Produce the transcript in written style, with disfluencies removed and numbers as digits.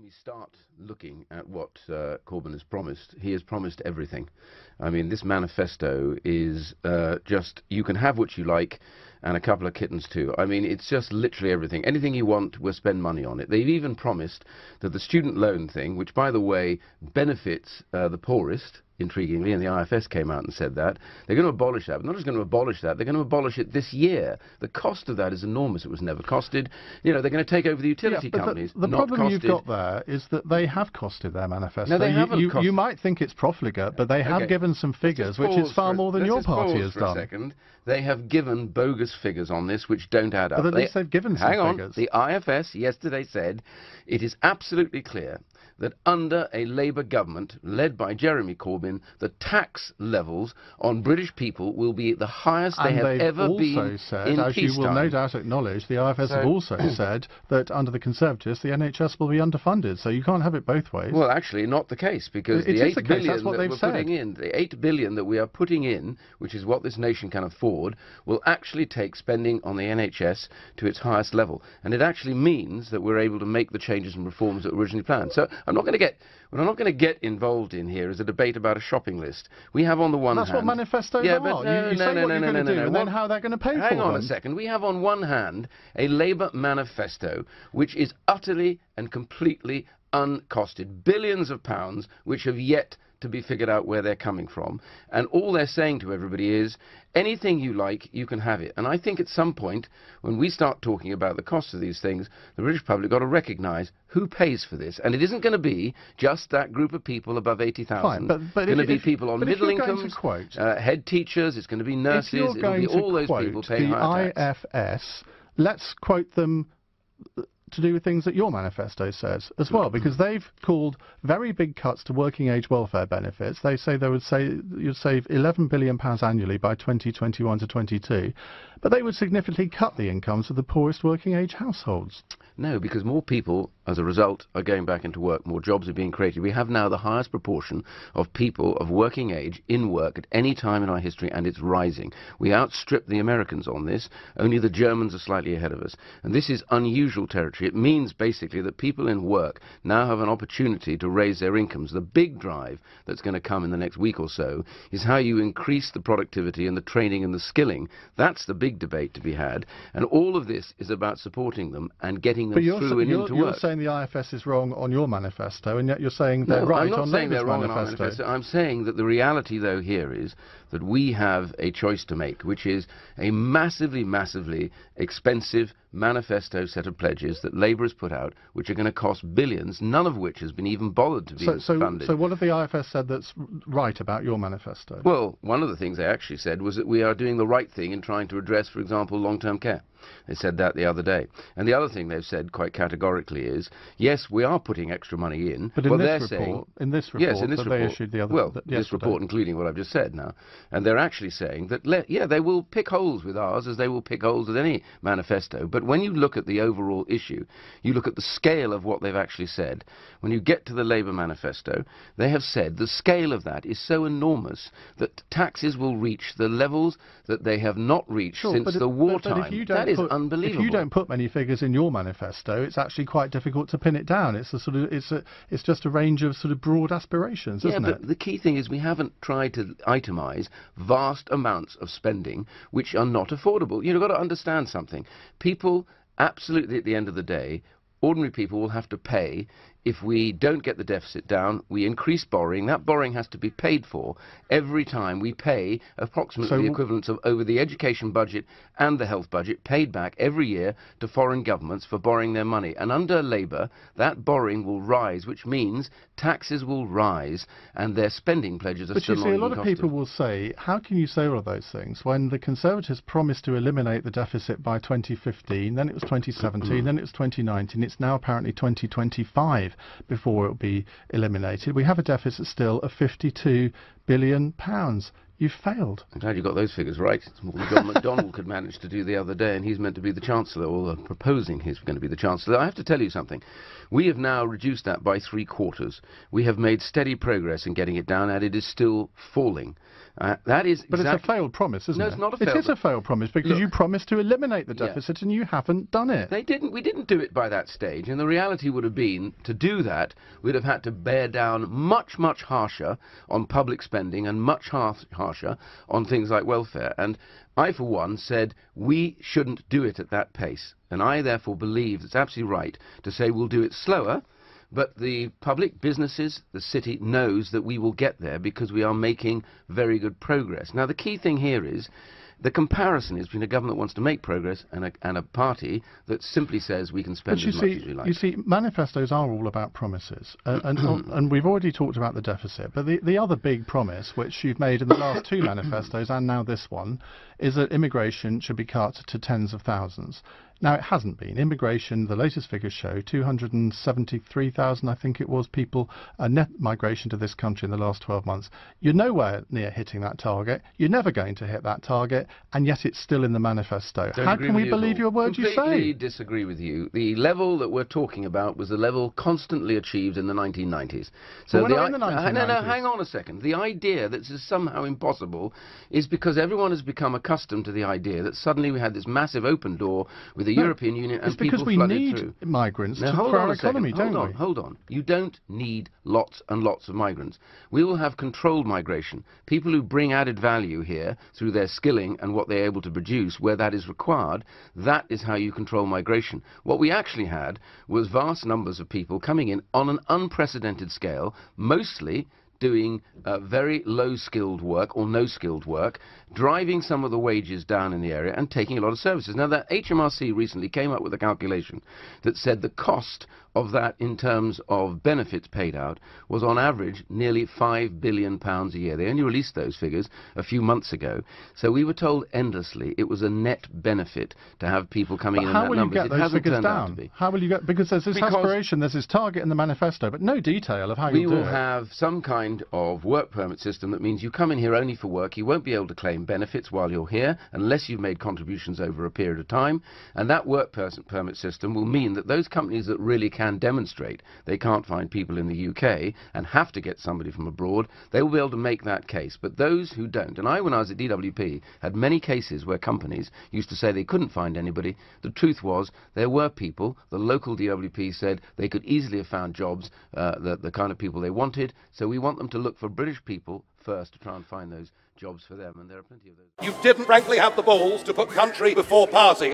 we start looking at what Corbyn has promised, he has promised everything. I mean, this manifesto is just, you can have what you like, and a couple of kittens too. I mean, it's just literally everything. Anything you want, we'll spend money on it. They've even promised that the student loan thing, which, by the way, benefits the poorest, intriguingly, and the IFS came out and said that, they're going to abolish that. But not just going to abolish that, they're going to abolish it this year. The cost of that is enormous. It was never costed. You know, they're going to take over the utility companies. The problem you've got there is that they have costed their manifesto. No, they haven't you might think it's profligate, but they have given some figures, which is far more than your party has done. For a second. They have given bogus figures on this, which don't add up. But at least they've given some figures. The IFS yesterday said it is absolutely clear that under a Labour government led by Jeremy Corbyn, the tax levels on British people will be the highest they have ever been in peacetime. As you will no doubt acknowledge, the IFS have also said that under the Conservatives, the NHS will be underfunded. So you can't have it both ways. Well, actually, not the case, because the 8 billion that we're putting in, the 8 billion that we are putting in, which is what this nation can afford, will actually take spending on the NHS to its highest level. And it actually means that we're able to make the changes and reforms that were originally planned. So I'm not going to get involved in here is a debate about a shopping list. We have on the one hand... That's what manifestos are. But you say what you're going to do, and then how they're going to pay for them. Hang on a second. We have on one hand a Labour manifesto which is utterly and completely uncosted. Billions of pounds which have yet to be figured out where they're coming from. And all they're saying to everybody is, anything you like, you can have it. And I think at some point, when we start talking about the cost of these things, the British public got to recognise who pays for this. And it isn't going to be just that group of people above 80,000. It's going to be people on middle incomes, head teachers, it's going to be nurses, it'll be all those people paying higher tax. The IFS, let's quote them to do with things that your manifesto says as well, because they've called very big cuts to working age welfare benefits. They say you'd save £11 billion annually by 2021 to 22, but they would significantly cut the incomes of the poorest working age households. No, because more people, as a result, are going back into work. More jobs are being created. We have now the highest proportion of people of working age in work at any time in our history, and it's rising. We outstrip the Americans on this. Only the Germans are slightly ahead of us. And this is unusual territory. It means basically that people in work now have an opportunity to raise their incomes. The big drive that's going to come in the next week or so is how you increase the productivity and the training and the skilling. That's the big debate to be had. And all of this is about supporting them and getting them through and into work. You're saying the IFS is wrong on your manifesto, and yet you're saying they're right on Labour's manifesto. I'm saying that the reality, though, here is that we have a choice to make, which is a massively, massively expensive manifesto set of pledges that Labour has put out, which are going to cost billions, none of which has been even bothered to be funded. So what have the IFS said that's right about your manifesto? Well, one of the things they actually said was that we are doing the right thing in trying to address, for example, long-term care. They said that the other day. And the other thing they've said quite categorically is, yes, we are putting extra money in. But in this report they issued the other... this report, including what I've just said now. And they're actually saying that, yeah, they will pick holes with ours as they will pick holes with any manifesto. But when you look at the overall issue, you look at the scale of what they've actually said. When you get to the Labour manifesto, they have said the scale of that is so enormous that taxes will reach the levels that they have not reached since the wartime. That is unbelievable. If you don't put many figures in your manifesto, it's actually quite difficult to pin it down. It's it's just a range of sort of broad aspirations, isn't it? Yeah, but the key thing is we haven't tried to itemise vast amounts of spending which are not affordable. You've got to understand something. People, absolutely at the end of the day, ordinary people will have to pay. If we don't get the deficit down, we increase borrowing. That borrowing has to be paid for every time. We pay approximately the equivalent of over the education budget and the health budget paid back every year to foreign governments for borrowing their money. And under Labour, that borrowing will rise, which means taxes will rise and their spending pledges are still not even costed. But you see, a lot of people will say, how can you say all of those things when the Conservatives promised to eliminate the deficit by 2015, then it was 2017, then it was 2019, it's now apparently 2025. Before it will be eliminated. We have a deficit still of £52 billion. You've failed. I'm glad you got those figures right. It's more than John McDonnell could manage to do the other day, and he's meant to be the Chancellor, or proposing he's going to be the Chancellor. I have to tell you something. We have now reduced that by 3/4. We have made steady progress in getting it down, and it is still falling. That is But it's a failed promise, isn't it? No, it's not a failed. It is a failed promise because Look, you promised to eliminate the deficit and you haven't done it. We didn't do it by that stage, and the reality would have been, to do that, we'd have had to bear down much, much harsher on public spending and much harsher on things like welfare. And I, for one, said we shouldn't do it at that pace. And I, therefore, believe it's absolutely right to say we'll do it slower. But the public, businesses, the city knows that we will get there because we are making very good progress. Now, the key thing here is the comparison is between a government that wants to make progress and a party that simply says we can spend as much as we like. You see, manifestos are all about promises. And we've already talked about the deficit. But the other big promise, which you've made in the last two manifestos and now this one, is that immigration should be cut to tens of thousands. Now, it hasn't been. Immigration, the latest figures show 273,000, I think it was, people, net migration to this country in the last 12 months. You're nowhere near hitting that target. You're never going to hit that target, and yet it's still in the manifesto. How can we believe your words you say? I completely disagree with you. The level that we're talking about was the level constantly achieved in the 1990s. So we're not in the 1990s. No, hang on a second. The idea that this is somehow impossible is because everyone has become accustomed to the idea that suddenly we had this massive open door with the European Union and people flooded through. It's because we need migrants for our economy, don't we? Hold on. You don't need lots and lots of migrants. We will have controlled migration. People who bring added value here through their skilling and what they're able to produce where that is required, that is how you control migration. What we actually had was vast numbers of people coming in on an unprecedented scale, mostly doing very low-skilled work or no-skilled work, driving some of the wages down in the area and taking a lot of services. Now, the HMRC recently came up with a calculation that said the cost of that in terms of benefits paid out was on average nearly £5 billion a year. They only released those figures a few months ago. So we were told endlessly it was a net benefit to have people coming in that numbers. How will you get those figures down? How will you get, because there's this aspiration, there's this target in the manifesto, but no detail of how you'll do it. We will have some kind of work permit system that means you come in here only for work. You won't be able to claim benefits while you're here unless you've made contributions over a period of time. And that work permit system will mean that those companies that really can demonstrate they can't find people in the UK and have to get somebody from abroad, they will be able to make that case. But those who don't, and when I was at DWP, had many cases where companies used to say they couldn't find anybody. The truth was there were people, the local DWP said they could easily have found jobs, the kind of people they wanted. So we want them to look for British people first to try and find those jobs for them, and there are plenty of those. You didn't frankly have the balls to put country before party.